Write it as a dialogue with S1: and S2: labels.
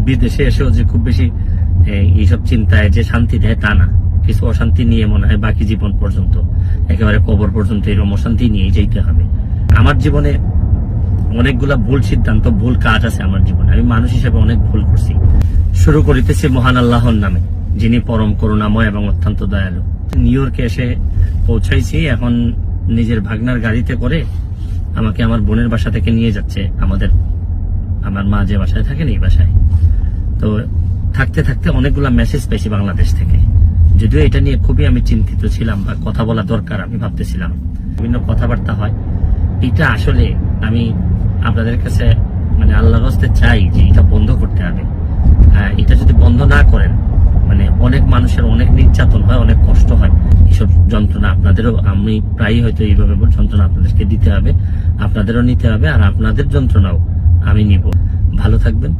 S1: বিদেশে এসেও যে খুব বেশি এইসব চিন্তায় যে শান্তি দেয় তা না, কিছু অশান্তি নিয়ে মনে হয় বাকি জীবন পর্যন্ত, একেবারে কবর পর্যন্ত এরকম অশান্তি নিয়ে যেতে হবে। আমার জীবনে অনেকগুলা ভুল সিদ্ধান্ত, ভুল কাজ আছে আমার জীবনে, আমি মানুষ হিসেবে অনেক ভুল করছি। শুরু করিতেছি মহান আল্লাহর নামে, যিনি পরম করুণাময় এবং অত্যন্ত দয়ালু। নিউ ইয়র্কে এসে পৌঁছাইছি, এখন নিজের ভাগনার গাড়িতে করে আমাকে আমার বোনের বাসা থেকে নিয়ে যাচ্ছে আমার মা যে বাসায় থাকেন এই বাসায়। তো থাকতে থাকতে অনেকগুলা মেসেজ পেয়েছি বাংলাদেশ থেকে, যদিও এটা নিয়ে খুবই আমি চিন্তিত ছিলাম বা কথা বলা দরকার আমি ভাবতেছিলাম। বিভিন্ন কথাবার্তা হয়, এটা আসলে আমি আপনাদের কাছে মানে আল্লাহর রাস্তায় চাই যে এটা বন্ধ করতে হবে। এটা যদি বন্ধ না করেন, মানে অনেক মানুষের অনেক নির্যাতন হয়, অনেক কষ্ট হয়, এইসব যন্ত্রণা আপনাদেরও, আমি প্রায়ই হয়তো এইভাবে যন্ত্রণা আপনাদেরকে দিতে হবে, আপনাদেরও নিতে হবে, আর আপনাদের যন্ত্রণাও আমি নিব। ভালো থাকবেন।